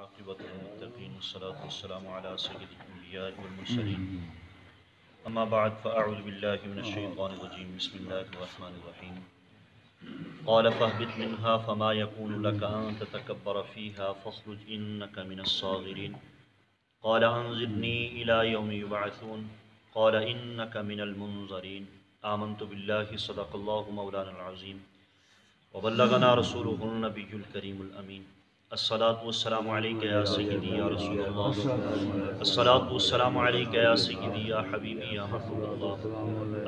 والعاقبة للمتقين والصلاة والسلام على سيد الأنبياء والمرسلين أما بعد فأعوذ بالله من الشيطان الرجيم بسم الله الرحمن الرحيم قال فاهبط منها فما يكون لك أن تتكبر فيها فاخرج إنك من الصاغرين قال أنظرني إلى يوم يبعثون قال إنك من المنظرين آمنت بالله صدق الله مولانا العظيم وبلغنا رسوله النبي الكريم الأمين الصلاة والسلام عليك يا سيدي يا رسول الله الصلاة والسلام عليك يا سيدي يا حبيبي يا محبوب الله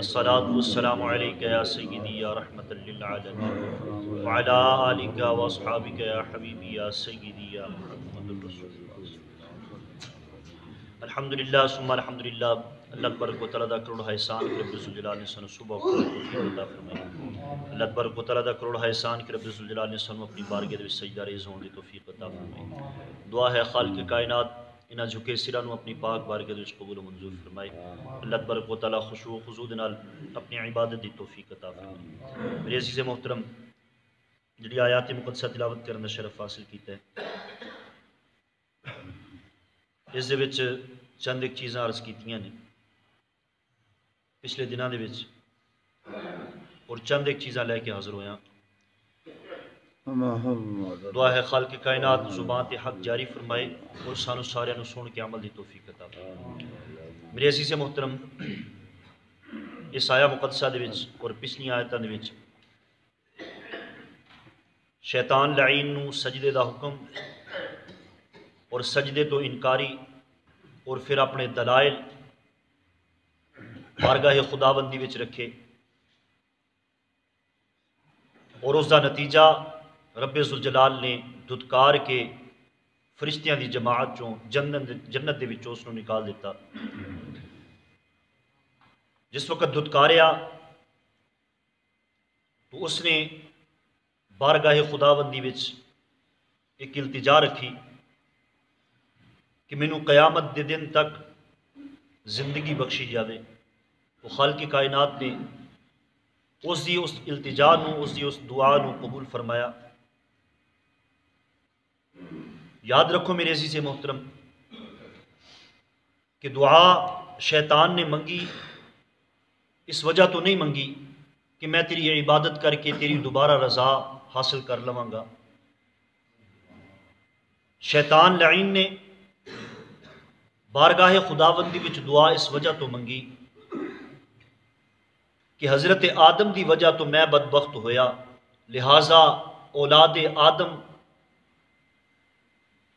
الصلاة والسلام عليك يا سيدي يا رحمة للعالمين وعلى آلك وأصحابك يا حبيبي يا سيدي يا محمد رسول الله الحمدللہ ثم الحمدللہ اللہ تبارک و تعالیٰ دا کروڑ احسان کہ رب ذوالجلال نے سن صبح کو توفیق عطا فرمائی۔ اللہ تبارک و تعالیٰ دا کروڑ احسان کہ رب ذوالجلال نے سن اپنی بارگاہ دے وچ سجدہ ریز ہون دی توفیق عطا فرمائی۔ دعا ہے خالق کائنات انہاں جھکے سراں نو اپنی پاک بارگاہ دے وچ قبول و منظور فرمائے۔ اللہ تبارک و تعالیٰ خشوع و خضوع دے نال اپنی عبادت دی توفیق عطا فرمائے۔ میرے عزیز محترم جڑی آیات مقدسہ تلاوت کرن دا شرف حاصل کیتا ہے، اس دے وچ چند ایک چیزاں عرض کیتیاں نے پچھلے دنوں دے وچ، اور چند ایک چیزاں لے کے حاضر ہویا۔ دعا ہے خالق کائنات زبان تے حق جاری فرمائے اور سانو سارے نو سن کے عمل دی توفیق عطا فرمائے۔ میرے عزیز محترم اس آیا مقدسہ دے وچ اور پچھلی آیتاں دے وچ شیطان لعین نو سجدے دا حکم اور سجدے تو انکاری اور پھر اپنے دلائل بارگاہ خداوندی وچ رکھے، اور اس دا نتیجہ رب ذوالجلال نے دھتکار کے فرشتیاں دی جماعت چوں جنت دے وچوں اس نو نکال دیتا۔ جس وقت دھتکاریا تو اس نے بارگاہ خداوندی وچ ایک التجا رکھی کہ مینوں قیامت دے دن تک زندگی بخشی جاوے۔ تو خالق کائنات نے اس التجا نو، اس دعا نو قبول فرمایا۔ یاد رکھو میرے عزیز محترم کہ دعا شیطان نے منگی اس وجہ تو نہیں منگی کہ میں تیری عبادت کر کے تیری دوبارہ رضا حاصل کر لواں گا۔ شیطان لعین نے بارگاہ خداوندی وچ دعا اس وجہ تو منگی کہ حضرت آدم دی وجہ تو میں بدبخت ہویا، لہٰذا اولاد آدم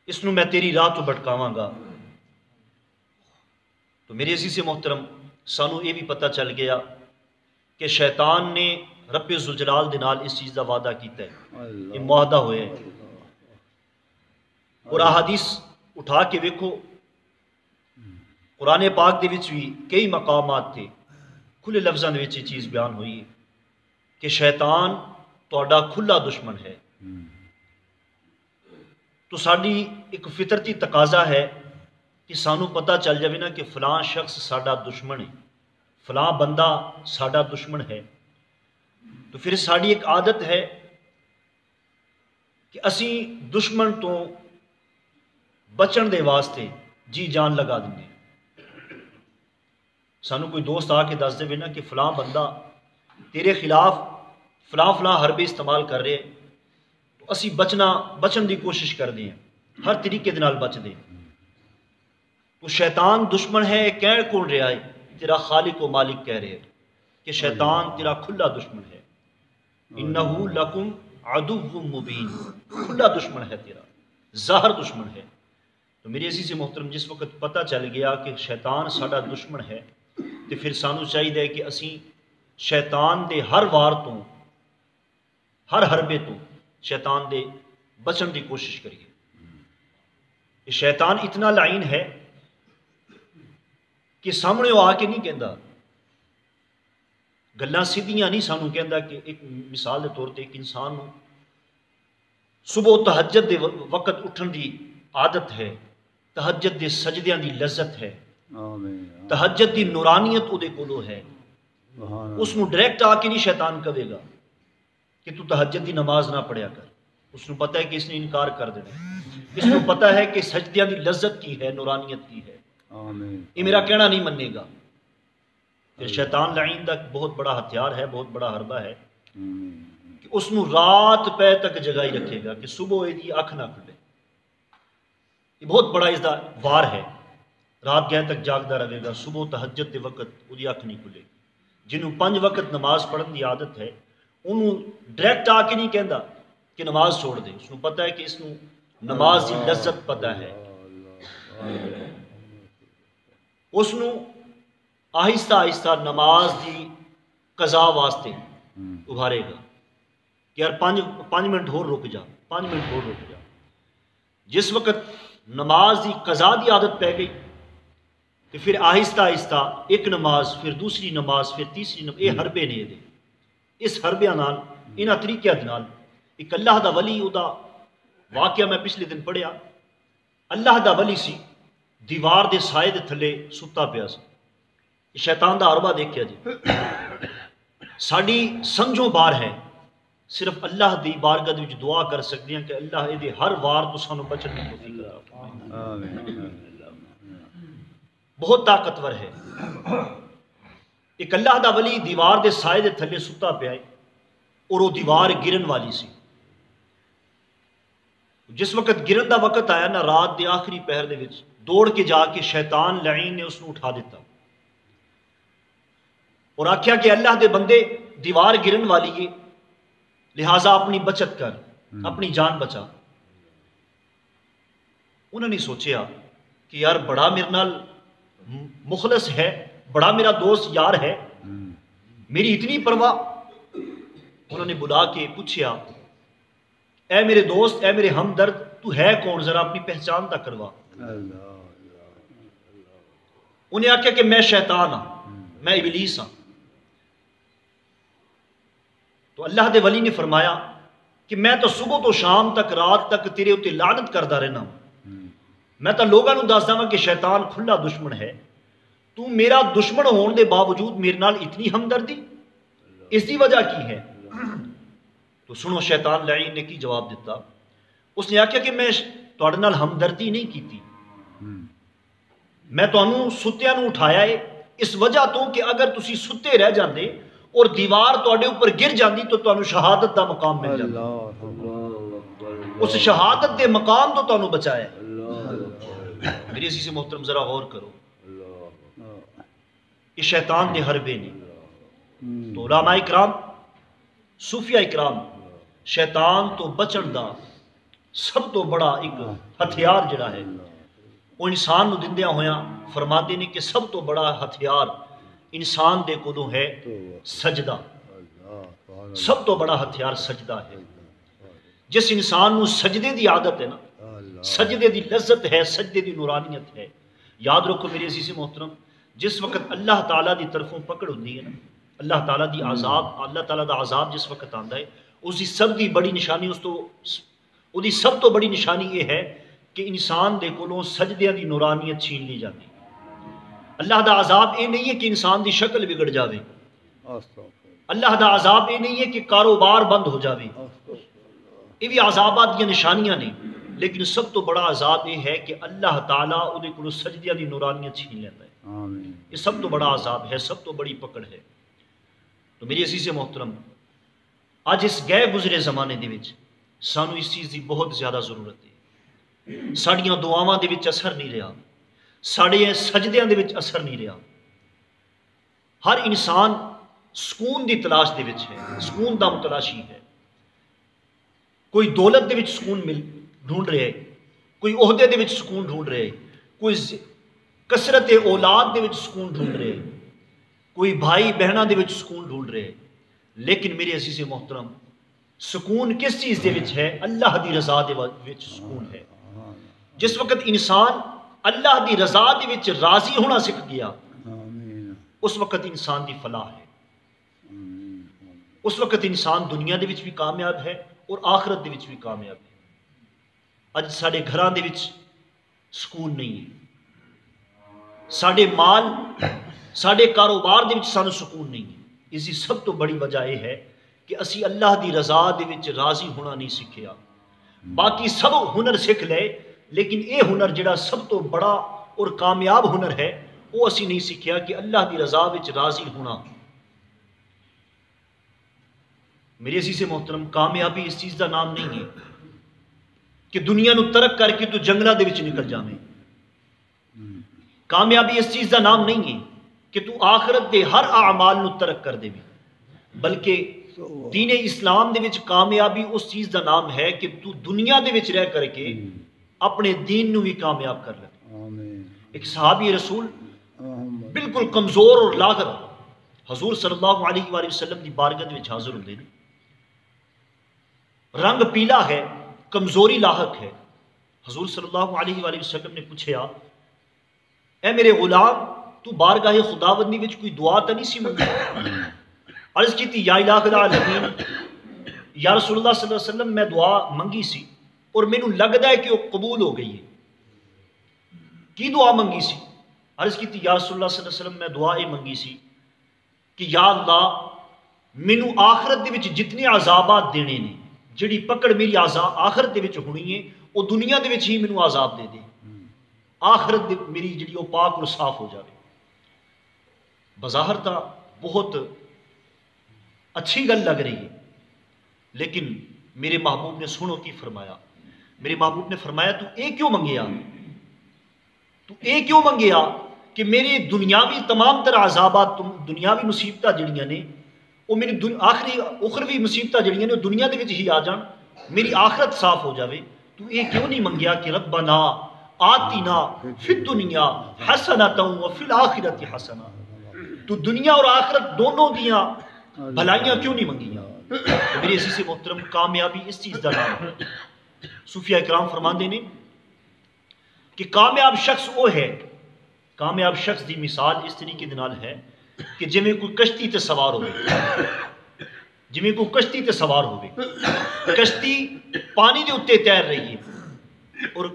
اس نو میں تیری راہ تو بھٹکاواں گا۔ تو میرے عزیز محترم سانو یہ بھی پتہ چل گیا کہ شیطان نے رب ذوالجلال دے نال اس چیز دا وعدہ کیتا ہے، یہ معاہدہ ہوئے، اور احادیث اٹھا کے ویکھو قرآن پاک دے وچ بھی کئی مقامات تھے کھلے لفظاں دے وچ یہ چیز بیان ہوئی کہ شیطان تہاڈا کھلا دشمن ہے۔ تو ساری ایک فطرتی تقاضا ہے کہ سانو پتہ چل جاوے نا کہ فلاں شخص ساڈا دشمن ہے، فلاں بندہ ساڈا دشمن ہے، تو پھر ساری ایک عادت ہے کہ اسی دشمن تو بچن دے واسطے جی جان لگا دیں۔ سانو کوئی دوست آ کے دس دے نا کہ فلاں بندہ تیرے خلاف فلاں حربے استعمال کر رہے، تو اسی بچن دی کوشش کر دیں، ہر طریقے دے نال بچ دیں۔ تو شیطان دشمن ہے کہہ کون رہا ہے؟ تیرا خالق و مالک کہہ رہے کہ شیطان تیرا کھلا دشمن ہے، انہو لکم عدو مبین، کھلا دشمن ہے تیرا، ظاہر دشمن ہے۔ تو میری عزیز محترم جس وقت پتہ چل گیا کہ شیطان ساڈا دشمن ہے، تو پھر سانو چاہیے کہ اسی شیطان دے ہر وار تو، ہر حربے تو شیطان دے بچن دی کوشش کریے۔ یہ شیطان اتنا لعین ہے کہ سامنے آ کے نہیں کہندا، گلاں سیدھیاں نہیں سانو کہندا کہ ایک مثال دے طور تے ایک انسان نو صبح تہجد دے وقت اٹھن دی عادت ہے، تہجد دے سجدیاں دی لذت ہے، تہجد دی نورانیت او دے کولو ہے، اس نو ڈائریکٹ آ کے نہیں شیطان کہے گا کہ تو تہجد دی نماز نہ پڑھیا کر، اس نو پتہ ہے کہ اس نے انکار کر دینا، اس کو پتہ ہے کہ سجدیاں دی لذت کی ہے، نورانیت کی ہے، یہ میرا کہنا نہیں منے گا، پھر شیطان لعین دا بہت بڑا ہتھیار ہے، بہت بڑا حربہ ہے کہ اس نو رات پہ تک جگائی رکھے گا کہ صبح دی اکھ نہ کھلے، یہ بہت بڑا اس دا وار ہے، رات گئے تک جاگدا رہے گا، صبح تہجد دے وقت وہی اکھ نہیں کھلے گی، جنہوں 5 وقت نماز پڑھن دی عادت ہے انہوں ڈائریکٹ آ کے نہیں کہندا کہ نماز چھوڑ دے، اس کو پتہ ہے کہ اس نو نماز دی لذت پتہ ہے، اس نو آہستہ آہستہ نماز دی قضا واسطے ابھارے گا کہ یار 5 منٹ ہور رک جا، 5 منٹ ہور رک جا۔ جس وقت نماز دی قضا دی عادت پہ گئی تو پھر آہستہ آہستہ ایک نماز، پھر دوسری نماز، پھر تیسری نماز، یہ حربے نے دے، اس حربیاں نال انہاں طریقے نال ایک اللہ دا ولی، او دا واقعہ میں پچھلے دن پڑھیا، اللہ دا ولی سی، دیوار دے سائے دے تھلے ستا پیا سی، شیطان دا حربہ دیکھیا جی، ساڈی سمجھوں بار ہے، صرف اللہ دی بارگاہ وچ دعا کر سکتے ہیں کہ اللہ یہ ہر وار تو سانو بچن دی توفیق عطا فرمائے، بہت طاقتور ہے۔ ایک اللہ دا ولی دیوار دے سائے دے تھلے ستا پیا ہے اور وہ دیوار گرن والی سی، جس وقت گرن دا وقت آیا نا، رات دے آخری پہر دے وچ دوڑ کے جا کے شیطان لعین نے اس کو اٹھا دیتا اور آکھیا کہ اللہ دے بندے دیوار گرن والی ہے، لہٰذا اپنی بچت کر، اپنی جان بچا۔ انہوں نے سوچیا کہ یار بڑا میرے نال مخلص ہے، بڑا میرا دوست یار ہے، میری اتنی پرواہ۔ انہوں نے بلا کے پوچھیا، اے میرے دوست، اے میرے ہمدرد، تو ہے کون، ذرا اپنی پہچان تک کروا۔ انہیں آکھیا کہ میں شیطان ہاں، میں ابلیس ہاں۔ تو اللہ دے ولی نے فرمایا کہ میں تو صبح تو شام تک، رات تک تیرے اتنے لعنت کردا رہنا ہوں، میں تو لوگوں کو دسدا ہوں کہ شیطان کھلا دشمن ہے، تو میرا دشمن ہون دے باوجود میرے نال اتنی ہمدردی، اس دی وجہ کی ہے؟ تو سنو شیطان لعین نے کی جواب دیتا، اس نے آکھیا کہ میں تواڈے نال ہمدردی نہیں کیتی، میں تانوں ستیاں نوں اٹھایا ہے اس وجہ تو کہ اگر تسی ستے رہ جاندے اور دیوار تواڈے اوپر گر جاندی تو تانوں شہادت دا مقام مل جاندا، اس شہادت دے مقام تو تانوں بچایا ہے۔ میری عزیز محترم ذرا غور کرو، یہ شیطان دے حربے نے۔ تو علماء اکرام، صوفیاء اکرام، شیطان تو بچن دا سب تو بڑا ایک ہتھیار جڑا ہے وہ انسان نو دندیاں ہویاں فرماتے نے کہ سب تو بڑا ہتھیار انسان دے کولوں ہے سجدہ، سب تو بڑا ہتھیار سجدہ ہے۔ جس انسان نو سجدے دی عادت ہے نا، سجدے دی لذت ہے، سجدے دی نورانیت ہے، یاد رکھو میرے عزیز محترم، جس وقت اللہ تعالیٰ دی طرفوں پکڑ ہوندی ہے نا، اللہ تعالیٰ دی عذاب، اللہ تعالیٰ دا عذاب جس وقت آندا ہے، اس دی سب دی بڑی نشانی، اس دی سب تو بڑی نشانی یہ ہے کہ انسان دے کولوں سجدیاں دی نورانیت چھین لی جاتی۔ اللہ دا عذاب یہ نہیں ہے کہ انسان دی شکل بگڑ جاوے، اللہ دا عذاب یہ نہیں ہے کہ کاروبار بند ہو جاوے، یہ بھی عذابات دی نشانیاں نہیں، لیکن سب تو بڑا عذاب یہ ہے کہ اللہ تعالیٰ اودے کولوں سجدیاں دی نورانیت چھین لیتا ہے، یہ سب تو بڑا عذاب ہے، سب تو بڑی پکڑ ہے۔ تو میری عزیز محترم، آج اس گئے گزرے زمانے دے وچ سانو اس چیز دی بہت زیادہ ضرورت ہے، ساڑیاں دعاواں دے وچ اثر نہیں رہا، ساڑے سجدیاں دے وچ اثر نہیں رہا، ہر انسان سکون دی تلاش دے وچ ہے، سکون دا متلاشی ہے، کوئی دولت دے وچ سکون ڈھونڈ رہے، کوئی عہدے دے وچ سکون ڈھونڈ رہے، کوئی کثرت اولاد دے وچ سکون ڈھونڈ رہے، کوئی بھائی بہناں دے وچ سکون ڈھونڈ رہے، لیکن میرے عزیز محترم، سکون کس چیز دے وچ ہے؟ اللہ دی رضا دے وچ سکون ہے۔ جس وقت انسان اللہ دی رضا دے وچ راضی ہونا سکھ گیا، اس وقت انسان دی فلاح ہے، اس وقت انسان دنیا دے وچ بھی کامیاب ہے اور آخرت دے وچ بھی کامیاب ہے۔ اج ساڈے گھراں دے وچ سکون نہیں ہے، ساڈے مال، ساڈے کاروبار دے وچ سانو سکون نہیں ہے۔ اس دی سب تو بڑی وجہ یہ ہے کہ اسی اللہ دی رضا دے وچ راضی ہونا نہیں سکھیا۔ باقی سب ہنر سکھ لے لیکن یہ ہنر جڑا سب تو بڑا اور کامیاب ہنر ہے وہ اسی نہیں سیکھیا کہ اللہ دی رضا وچ راضی ہونا۔ میرے عزیز محترم، کامیابی اس چیز کا نام نہیں ہے کہ دنیا نو ترک کر کے تو جنگلاں دے وچ نکل جاویں۔ کامیابی اس چیز کا نام نہیں ہے کہ تو آخرت دے ہر اعمال نو ترک کر دے، بلکہ دین اسلام دے وچ کامیابی اس چیز کا نام ہے کہ تو دنیا دے وچ رہ کر کے اپنے دین نو بھی کامیاب کر لے۔ ایک صحابی رسول بالکل کمزور اور لاغر حضور صلی اللہ علیہ وآلہ وسلم دی بارگاہ وچ حاضر ہوندے نے، رنگ پیلا ہے، کمزوری لاحق ہے۔ حضور صلی اللہ علیہ وآلہ وسلم نے پوچھا، اے میرے غلام، تو بارگاہ خداوندی وچ کوئی دعا تو نہیں سی منگی؟ عرض کی تھی، یا الہ العالمین، یا رسول اللہ صلی اللہ علیہ وسلم، میں دعا منگی سی اور مینوں لگدا ہے کہ وہ قبول ہو گئی ہے۔ کی دعا منگی سی؟ عرض کی تھی، یا رسول اللہ صلی اللہ علیہ وسلم، میں دعا یہ منگی سی کہ یا اللہ مینوں آخرت دے وچ جتنے عذابات دینے نے، جڑی پکڑ میری آخرت دے وچ ہونی ہے وہ دنیا دے وچ ہی مینوں عذاب دے دے، آخرت دے میری جڑی وہ پاک اور صاف ہو جائے۔ بظاہر تا بہت اچھی گل لگ رہی ہے، لیکن میرے محبوب نے سنو کی فرمایا۔ میرے محبوب نے فرمایا، تو اے کیوں منگیا؟ تو اے کیوں منگیا کہ میری دنیاوی تمام تر عذابات، دنیاوی مصیبتیں جڑیاں نے وہ میری آخری اخروی مصیبتیں جڑیاں نے وہ دنیا دے وچ ہی آ جان، میری آخرت صاف ہو جاوے۔ تو اے کیوں نہیں منگیا کہ ربنا آتنا فی الدنیا حسنۃ وفی الآخرۃ حسنہ؟ تو دنیا اور آخرت دونوں دیاں بھلائیاں کیوں نہیں منگیاں؟ میرے عزیز محترم، کامیابی اس چیز کا نام ہے۔ صوفیاء کرام فرماندے نے کہ کامیاب شخص وہ ہے، کامیاب شخص دی مثال اس طریقے دے نال ہے کہ جویں کوئی کشتی تے سوار ہوئے، جویں کوئی کشتی تے سوار ہوئے، کشتی پانی دے اوتے تیر رہی ہے اور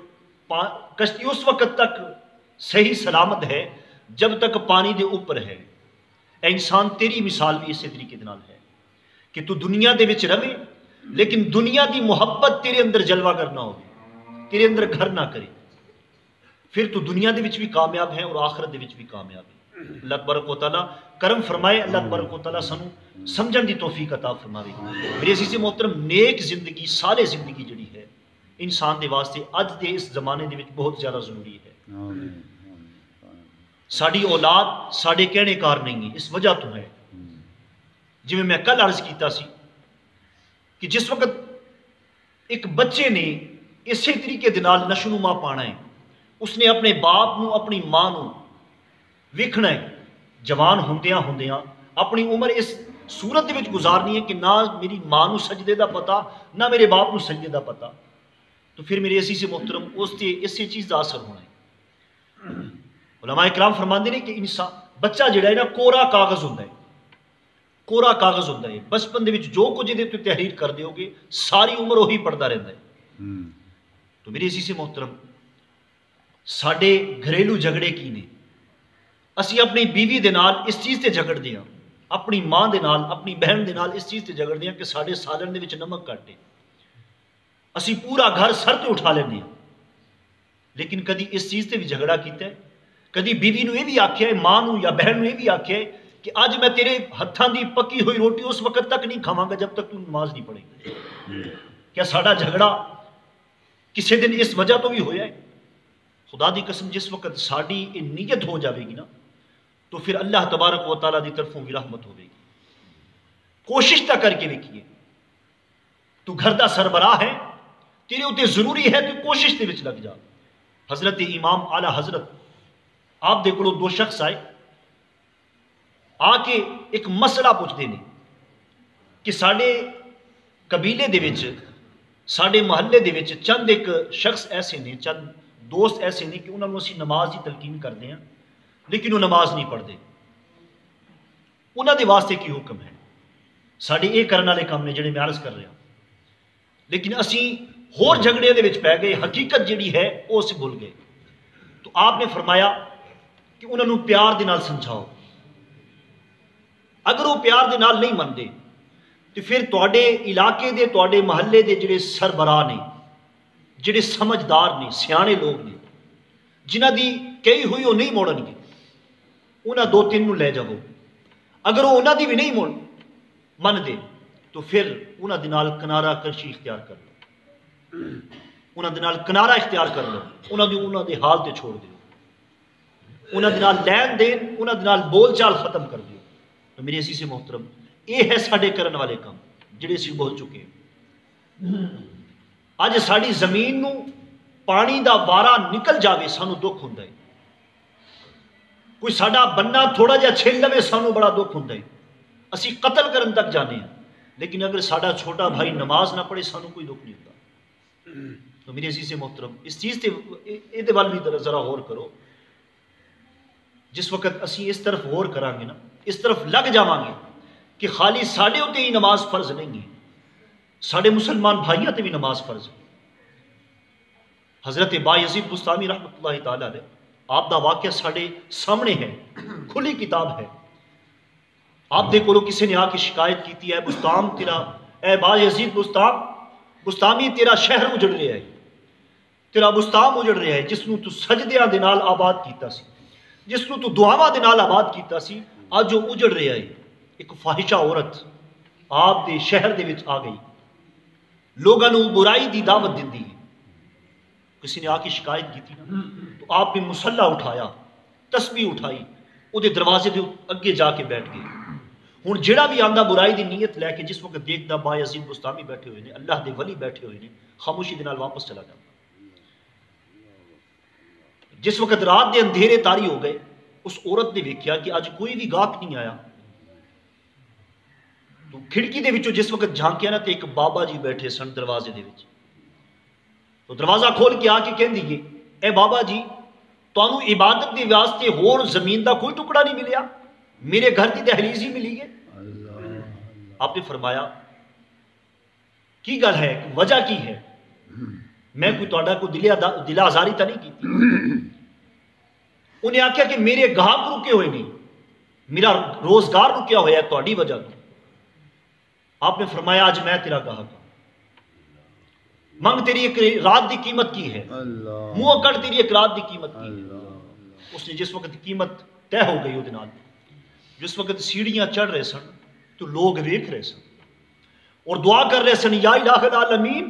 کشتی اس وقت تک صحیح سلامت ہے جب تک پانی دے اوپر ہے۔ اے انسان، تیری مثال بھی اسی طریقے دے نال ہے کہ تو دنیا دے وچ رہے لیکن دنیا دی محبت تیرے اندر جلوہ کرنا ہوگی، تیرے اندر گھر نہ کرے، پھر تو دنیا دے وچ بھی کامیاب ہے اور آخرت دے وچ بھی کامیاب ہے۔ اللہ تبارک و تعالیٰ کرم فرمائے، اللہ تبارک و تعالیٰ سانو سمجھن دی توفیق عطا فرماوے۔ میرے عزیز محترم، نیک زندگی، صالح زندگی جڑی ہے انسان دے واسطے اج دے اس زمانے دے وچ بہت زیادہ ضروری ہے۔ ساڈی اولاد ساڈے کہنے کار نہیں ہے، اس وجہ تو ہے جویں میں کل عرض کیتا سی کہ جس وقت ایک بچے نے اسی طریقے دے نال نشوونما پانا ہے، اس نے اپنے باپ نو، اپنی ماں نو ویکھنا ہے، جوان ہوندیاں ہوندیاں اپنی عمر اس صورت دے وچ گزارنی ہے کہ نہ میری ماں نو سجدے دا پتہ، نہ میرے باپ نو سجدے دا پتہ، تو پھر میرے عزیز محترم اس تے اسی چیز دا اثر ہونا ہے۔ علماء کرام فرماندے نے کہ انسان بچہ جڑا ہے نا کورا کاغذ ہوندا ہے، کورا کاغذ ہوندا ہے، بچپن دے وچ جو کچھ دے تے تحریر کر دیو گے ساری عمر وہی پڑھدا رہندا ہے۔ تو میرے عزیز محترم، ساڈے گھریلو جھگڑے کی نے؟ اسی اپنی بیوی دے نال اس چیز تے جھگڑ دیاں، اپنی ماں دے نال، اپنی بہن دے نال اس چیز تے جھگڑ دیاں کہ ساڈے سالن دے وچ نمک گھٹ ہے، اسی پورا گھر سر تے اٹھا لیندے ہیں، لیکن کدی اس چیز تے بھی جھگڑا کیتا ہے؟ کدی بیوی نو یہ بھی آکھیا ہے، ماں نو یا بہن نو یہ بھی آکھیا ہے کہ اج میں تیرے ہتھاں دی پکی ہوئی روٹی اس وقت تک نہیں کھاواں گا جب تک تو نماز نہیں پڑھے گا؟ کیا ساڈا جھگڑا کسی دن اس وجہ تو بھی ہویا ہے؟ خدا دی قسم، جس وقت ساڈی یہ نیت ہو جاوے گی نا تو پھر اللہ تبارک و تعالیٰ دی طرفوں بھی رحمت ہوے گی۔ کوشش تا کر کے دیکھیے، تو گھر دا سربراہ ہے، تیرے اتنے ضروری ہے تو کوشش دے وچ لگ جا۔ حضرت امام اعلیٰ حضرت آپ دے کولوں دو شخص آئے، آ کے ایک مسئلہ پوچھتے ہیں کہ ساڈے قبیلے دے وچ، ساڈے محلے دے وچ چند ایک شخص ایسے نے، چند دوست ایسے نے کہ انہوں نے اسی نماز کی تلقین کرتے ہیں لیکن وہ نماز نہیں پڑھتے، انہوں دے واسطے کی حکم ہے؟ ساڈے یہ کرنے والے کام نے جڑے میں عرض کر رہا، لیکن اسی ہور جھگڑے دے وچ پی گئے، حقیقت جڑی ہے وہ اسے بھول گئے۔ تو آپ نے فرمایا کہ انہوں نے پیار دے نال سمجھاؤ، اگر وہ پیار دے نال نہیں مندے تو پھر تواڈے علاقے دے، تواڈے محلے دے جڑے سربراہ نے، جڑے سمجھدار نے سیانے لوگ نے جنہ دی کئی ہوئی وہ نہیں موڑن گے انہاں دو تین نو لے جاؤ اگر وہ انہاں دی بھی نہیں من دے تو پھر انہاں دے نال کنارہ کرشی اختیار کر لو انہاں دے نال کنارہ اختیار کر لو انہاں دے حال تے چھوڑ دیو انہاں دے نال لین دین انہاں دے نال بول چال ختم کر دیو تو میرے عزیز محترم یہ ہے ساڈے کرن والے کام جڑے اسی بول چکے ہیں اج ساڈی زمین نو پانی دا وارا نکل جاوے سانو دکھ ہوندا ہے کوئی ساڈا بننا تھوڑا جہا چھل لوے سانو بڑا دکھ ہوندا ہے اسی قتل کرن تک جانے ہیں لیکن اگر ساڈا چھوٹا بھائی نماز نہ پڑھے سانو کوئی دکھ نہیں ہوتا تو میرے عزیز محترم اس چیز تے وال بھی ذرا غور کرو جس وقت اسی اس طرف غور کریں گے نا اس طرف لگ جاواں گے کہ خالی ساڈے اتے ہی نماز فرض نہیں ہے ساڈے مسلمان بھائیاں تے بھی نماز فرض ہے حضرت با یزید بستامی رحمۃ اللہ تعالی علیہ آپ دا واقعہ ساڈے سامنے ہے کھلی کتاب ہے آپ دے کولو کسی نے آ کے شکایت کی ہے بستام تیرا اے با یزید بستامی تیرا شہر اجڑ رہا ہے تیرا بستام اجڑ رہا ہے جس نو تو سجدیاں دے نال آباد کیتا سی جس نو تو دعاواں دے نال آباد کیتا سی اج وہ اجڑ رہا ہے ایک فاحشہ عورت آپ دے شہر دے وچ آ گئی لوگاں نو برائی دی دعوت دیندی ہے کسی نے آ کے شکایت کی تھی تو آپ نے مسلح اٹھایا تسبیح اٹھائی وہ دروازے دے اگے جا کے بیٹھ گئے ہن جڑا بھی آندا برائی دی نیت لے کے جس وقت دیکھدا با یزید بستامی بیٹھے ہوئے نے اللہ دے ولی بیٹھے ہوئے نے خاموشی دے نال واپس چلا جاتا جس وقت رات دے اندھیرے تاری ہو گئے اس عورت نے ویکھیا کہ اج کوئی بھی گاہک نہیں آیا تو کھڑکی دے وچوں جس وقت جھانکیا نا تے ایک بابا جی بیٹھے سن دروازے دے وچ تو دروازہ کھول کے آ کے کہندی ہے اے بابا جی تانوں عبادت دے واسطے ہور زمین دا کوئی ٹکڑا نہیں ملیا میرے گھر دی دہلیز ہی ملی ہے آپ نے فرمایا کی گل ہے وجہ کی ہے میں کوئی تہاڈا کوئی دل آزاری تا نہیں کیتی انہیں آخیا کہ میرے گاہک رکے ہوئے نہیں میرا روزگار رکیا ہوا ہے تہاڈی وجہ تو آپ نے فرمایا آج میں تیرا گاہک منگ تیری ایک رات دی قیمت کی ہے منہ اکڑ تیری ایک رات دی قیمت کی ہے اس نے جس وقت قیمت طے ہو گئی وہ جس وقت سیڑھیاں چڑھ رہے سن تو لوگ ویکھ رہے سن اور دعا کر رہے سن یا الہ العالمین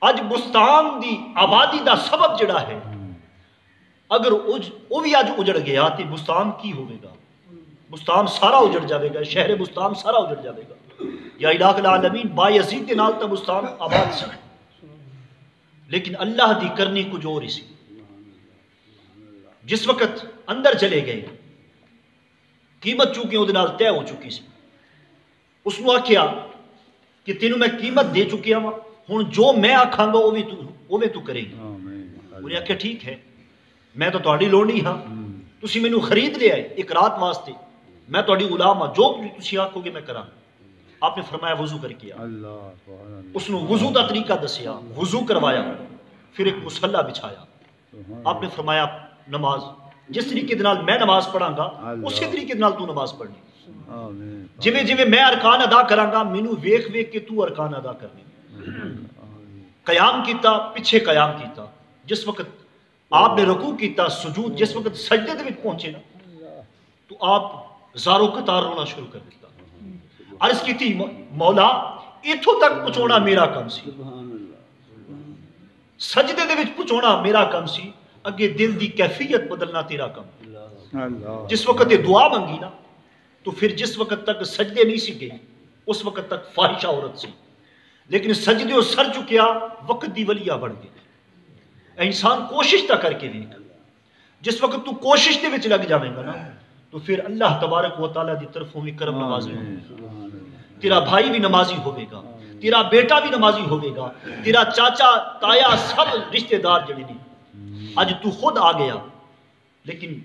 اج بستان دی آبادی دا سبب جڑا ہے اگر وہ بھی اج اجڑ گیا تو بستان کی ہوئے گا بستان سارا اجڑ جاوے گا شہر بستان سارا اجڑ جاوے گا یا الہ العالمین با یزید دے نال تا بستان آباد سی لیکن اللہ دی کرنی کچھ اور ہی سی جس وقت اندر چلے گئے قیمت چونکہ وہ نال طے ہو چکی سی اس نے آخیا کہ تینوں میں قیمت دے چکیا ہوں ہن جو میں آکھاں گا وہ تو کرے گی انہیں آخیا ٹھیک ہے میں تو تہاڈی لوڑ نہیں ہاں تسی مینوں خرید لیا ہے ایک رات واسطے میں تہاڈی غلام ہاں جو تسی آکھو گے میں کراں آپ نے فرمایا وضو کر کے اس نے وضو دا طریقہ دسیا وضو کروایا پھر ایک مصلی بچھایا آپ نے فرمایا نماز جس طریقے نال میں نماز پڑھاں گا اسی طریقے نال تو نماز پڑھنی جویں جویں میں ارکان ادا کراں گا مینوں ویکھ ویکھ کے تو ارکان ادا کرنے قیام کیتا پیچھے قیام کیتا جس وقت آپ نے رکوع کیتا سجود جس وقت سجدے دے وچ پہنچے نا تو آپ زارو قطار رونا شروع کر دیتا عرض کی تھی مولا ایتھوں تک پہنچونا میرا کم سی سجدے دے وچ پہنچونا میرا کم سی اگے دل دی کیفیت بدلنا تیرا کم جس وقت یہ دعا منگی نا تو پھر جس وقت تک سجدے نہیں سی گئی اس وقت تک فاحشہ عورت سی لیکن سجدے اور سر چکیا وقت دی ولیہ بڑھ گئی انسان کوشش تا کر کے دیکھ جس وقت تو کوشش دے وچ لگ جاویں گا نا تو پھر اللہ تبارک و تعالیٰ دی طرفوں بھی کرم نوازی ہوگا تیرا بھائی بھی نمازی ہوئے گا تیرا بیٹا بھی نمازی ہوئے گا تیرا چاچا تایا سب رشتہ دار جڑے نہیں اج تو خود آ گیا لیکن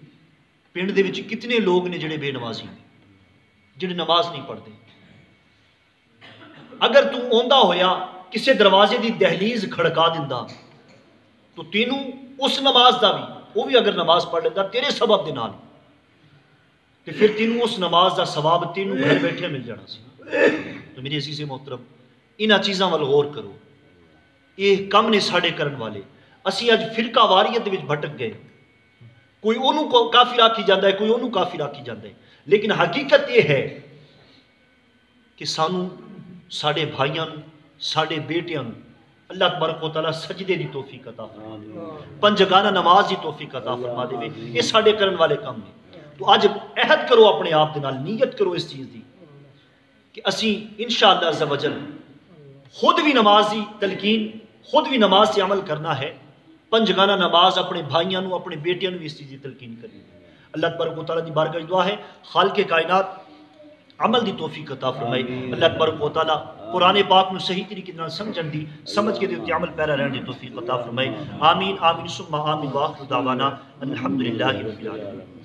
پنڈ دے وچ کتنے لوگ نے جڑے بے نمازی نے جڑے نماز نہیں پڑھتے اگر تو اوندا ہویا کسے دروازے دی دہلیز کھڑکا دیندا تو تینوں اس نماز دا بھی وہ بھی اگر نماز پڑھ لیتا تیرے سبب دے نال کہ پھر تینوں اس نماز دا ثواب تینوں گھر بیٹھے مل جانا سی تو میری عزیز محترم انہاں چیزاں وال غور کرو یہ کم نے ساڑے کرن والے. اسی اج فرقہ واریت وچ بھٹک گئے. کوئی انہوں کو کافر آکھی جاندہ ہے, کوئی انہوں کافر آکھی جاندہ ہے. لیکن حقیقت یہ ہے کہ سانو ساڑے بھائیاں ساڑے بیٹیاں اللہ تبارک و تعالیٰ سجدے دی توفیق عطا فرما, پنجگانہ نماز دی توفیق عطا فرما دے. یہ ساڑے کرن والے کام ہیں. تو اج عہد کرو اپنے آپ دے نال, نیت کرو اس چیز دی کہ اسی انشاءاللہ عز و جل خود بھی نماز دی تلقین, خود بھی نماز سے عمل کرنا ہے. پنجگانہ نماز اپنے بھائیاں نو اپنے بیٹیاں نو اس چیز دی تلقین کرنی. اللہ تبارک و تعالیٰ دی بارگاہ دعا ہے خالق کائنات عمل دی توفیق عطا فرمائے. اللہ تبارک و تعالیٰ قرآن پاک نو صحیح طریقے نال سمجھن دی, سمجھ کے تے عمل پیرا رہن دی توفیق عطا فرمائے. آمین آمین ثم آمین. واخر دعوانا الحمدللہ رب العالمین.